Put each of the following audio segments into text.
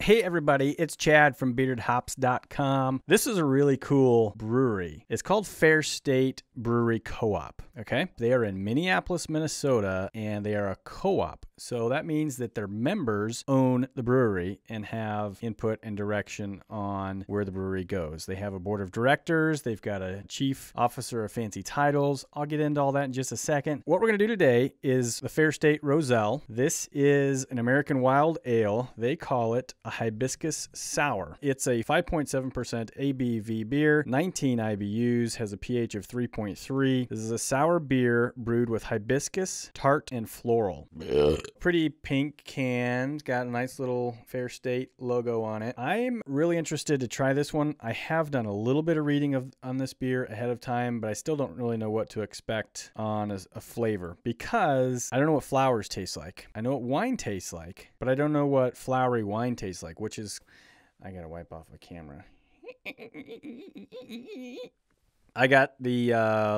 Hey everybody, it's Chad from beardedhops.com. This is a really cool brewery. It's called Fair State Brewery Co-op, okay? They are in Minneapolis, Minnesota, and they are a co-op. So that means that their members own the brewery and have input and direction on where the brewery goes. They have a board of directors. They've got a chief officer of fancy titles. I'll get into all that in just a second. What we're going to do today is the Fair State Roselle. This is an American wild ale. They call it a hibiscus sour. It's a 5.7% ABV beer, 19 IBUs, has a pH of 3.3. This is a sour beer brewed with hibiscus, tart, and floral. Pretty pink can, got a nice little Fair State logo on it. I'm really interested to try this one. I have done a little bit of reading on this beer ahead of time, but I still don't really know what to expect on a flavor because I don't know what flowers taste like. I know what wine tastes like, but I don't know what flowery wine tastes like, which is, I gotta wipe off the camera. I got the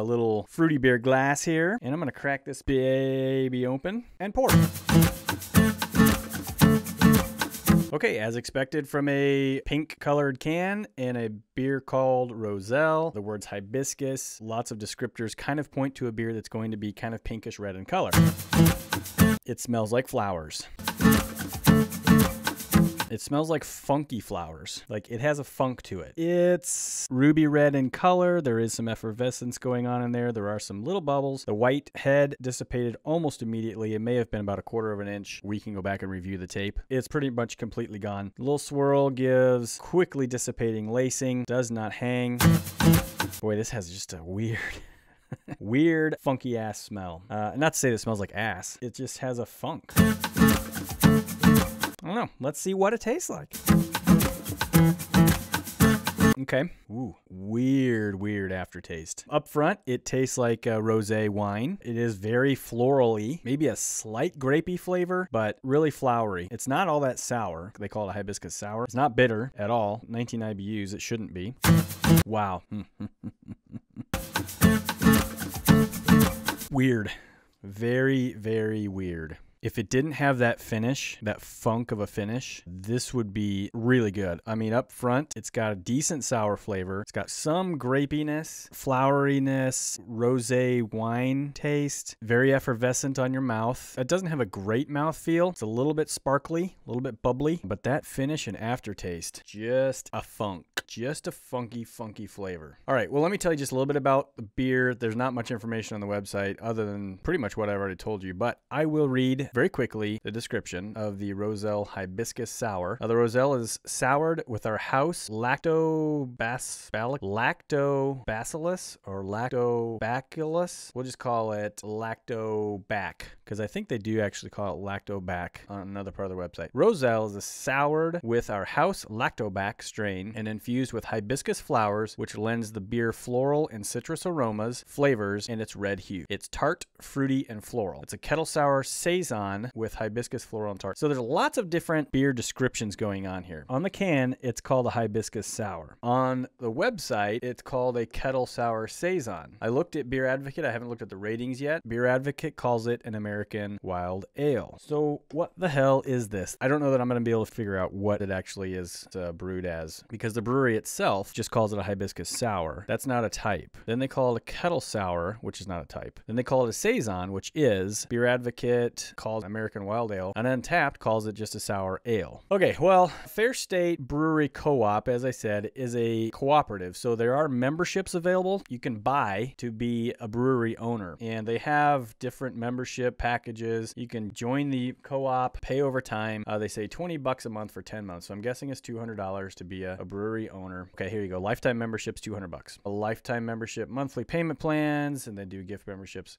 little fruity beer glass here, and I'm going to crack this baby open and pour. Okay, as expected from a pink colored can in a beer called Roselle, the words hibiscus, lots of descriptors kind of point to a beer that's going to be kind of pinkish red in color. It smells like flowers. It smells like funky flowers. Like it has a funk to it. It's ruby red in color. There is some effervescence going on in there. There are some little bubbles. The white head dissipated almost immediately. It may have been about 1/4 of an inch. We can go back and review the tape. It's pretty much completely gone. A little swirl gives quickly dissipating lacing. Does not hang. Boy, this has just a weird, funky ass smell. Not to say that it smells like ass. It just has a funk. I don't know. Let's see what it tastes like. Okay. Ooh, weird aftertaste. Up front, it tastes like a rosé wine. It is very floral-y, maybe a slight grapey flavor, but really flowery. It's not all that sour. They call it a hibiscus sour. It's not bitter at all. 19 IBUs. It shouldn't be. Wow. Weird. Very weird. If it didn't have that finish, that funk of a finish, this would be really good. I mean, up front, it's got a decent sour flavor. It's got some grapiness, floweriness, rosé wine taste, very effervescent on your mouth. It doesn't have a great mouthfeel. It's a little bit sparkly, a little bit bubbly, but that finish and aftertaste, just a funk. Just a funky flavor. All right, well, let me tell you just a little bit about the beer. There's not much information on the website other than pretty much what I've already told you, but I will read very quickly the description of the Roselle Hibiscus Sour. The Roselle is soured with our house lactobacillus or lactobacillus. We'll just call it lactobac because I think they do actually call it lactobac on another part of the website. Roselle is soured with our house lactobac strain and infused with hibiscus flowers, which lends the beer floral and citrus aromas, flavors, and its red hue. It's tart, fruity, and floral. It's a kettle sour saison with hibiscus, floral, and tart. So there's lots of different beer descriptions going on here. On the can, it's called a hibiscus sour. On the website, it's called a kettle sour saison. I looked at Beer Advocate. I haven't looked at the ratings yet. Beer Advocate calls it an American wild ale. So what the hell is this? I don't know that I'm going to be able to figure out what it actually is brewed as because the brewery itself just calls it a hibiscus sour. That's not a type. Then they call it a kettle sour, which is not a type. Then they call it a saison, which is. Beer Advocate calls American wild ale, and Untapped calls it just a sour ale. Okay, well, Fair State Brewery Co-op, as I said, is a cooperative, so there are memberships available. You can buy to be a brewery owner, and they have different membership packages. You can join the co-op, pay over time. They say $20 a month for 10 months, so I'm guessing it's $200 to be a brewery owner. Okay, here you go. Lifetime membership's $200. A lifetime membership, monthly payment plans, and they do gift memberships.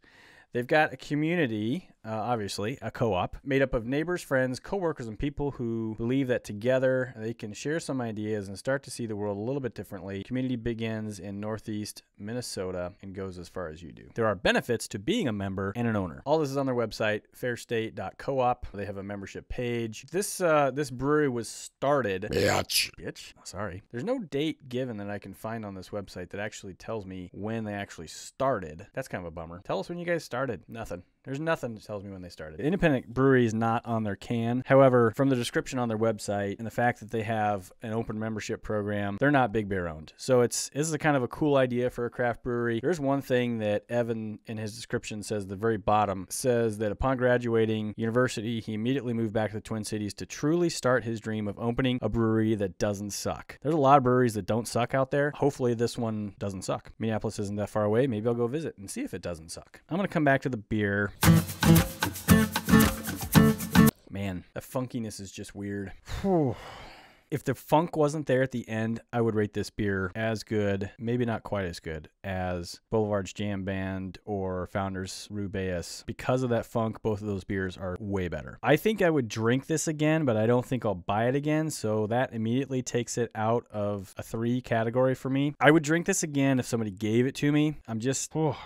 They've got a community, obviously, a co-op, made up of neighbors, friends, coworkers, and people who believe that together they can share some ideas and start to see the world a little bit differently. Community begins in Northeast Minnesota and goes as far as you do. There are benefits to being a member and an owner. All this is on their website, fairstate.coop. They have a membership page. This brewery was started... Bitch. Sorry. There's no date given that I can find on this website that actually tells me when they actually started. That's kind of a bummer. Tell us when you guys started. Nothing. There's nothing that tells me when they started. The independent brewery is not on their can. However, from the description on their website and the fact that they have an open membership program, they're not big beer owned. So this is a kind of a cool idea for a craft brewery. There's one thing that Evan in his description says, the very bottom, says that upon graduating university, he immediately moved back to the Twin Cities to truly start his dream of opening a brewery that doesn't suck. There's a lot of breweries that don't suck out there. Hopefully this one doesn't suck. Minneapolis isn't that far away. Maybe I'll go visit and see if it doesn't suck. I'm going to come back to the beer. Man, the funkiness is just weird. Whew. If the funk wasn't there at the end, I would rate this beer as good, maybe not quite as good, as Boulevard's Jam Band or Founders Rubaeus. Because of that funk, both of those beers are way better. I think I would drink this again, but I don't think I'll buy it again, so that immediately takes it out of a 3 category for me. I would drink this again if somebody gave it to me. I'm just funky.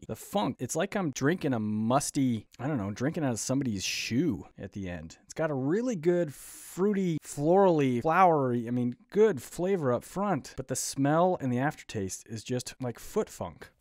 The funk. It's like I'm drinking a musty, I don't know, drinking out of somebody's shoe at the end. It's got a really good fruity, florally, flowery, good flavor up front. But the smell and the aftertaste is just like foot funk.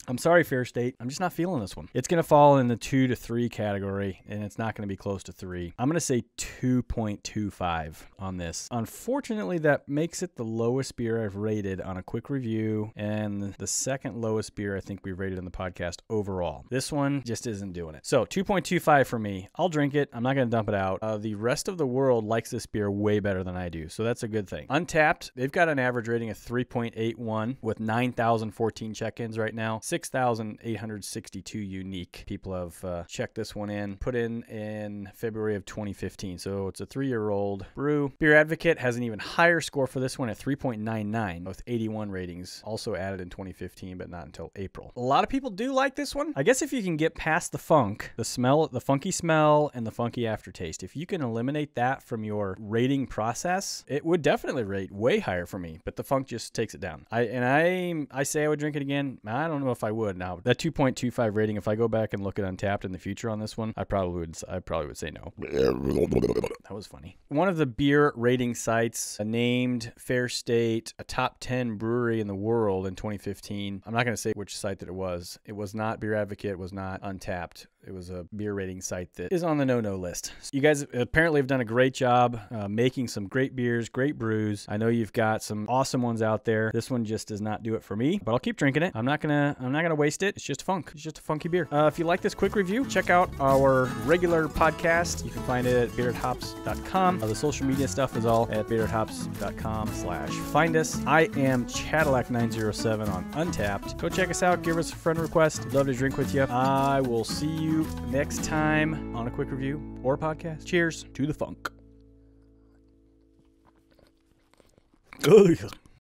I'm sorry, Fair State. I'm just not feeling this one. It's going to fall in the 2 to 3 category, and it's not going to be close to 3. I'm going to say 2.25 on this. Unfortunately, that makes it the lowest beer I've rated on a quick review, and the second lowest beer I think we've rated in the podcast overall. This one just isn't doing it. So 2.25 for me. I'll drink it. I'm not going to dump it out. The rest of the world likes this beer way better than I do, so that's a good thing. Untapped, they've got an average rating of 3.81 with 9,014 check-ins right now. 6,862 unique people have checked this one in, put in February of 2015. So it's a 3-year-old brew. Beer Advocate has an even higher score for this one at 3.99 with 81 ratings, also added in 2015, but not until April. A lot of people do like this one. I guess if you can get past the funk, the smell, the funky smell and the funky aftertaste, if you can eliminate that from your rating process, it would definitely rate way higher for me, but the funk just takes it down. I say I would drink it again. I don't know if I would now. That 2.25 rating, if I go back and look at Untapped in the future on this one, I probably would say no. That was funny. One of the beer rating sites named Fair State a top 10 brewery in the world in 2015. I'm not going to say which site that it was. It was not Beer Advocate. It was not Untapped. It was a beer rating site that is on the no-no list. You guys apparently have done a great job making some great beers, great brews. I know you've got some awesome ones out there. This one just does not do it for me, but I'll keep drinking it. I'm not gonna waste it. It's just funk. It's just a funky beer. If you like this quick review, check out our regular podcast. You can find it at beardedhops.com. The social media stuff is all at beardedhops.com/find us. I am Cadillac907 on Untapped. Go check us out. Give us a friend request. We'd love to drink with you. I will see you next time on a quick review or podcast. Cheers to the funk. Ugh.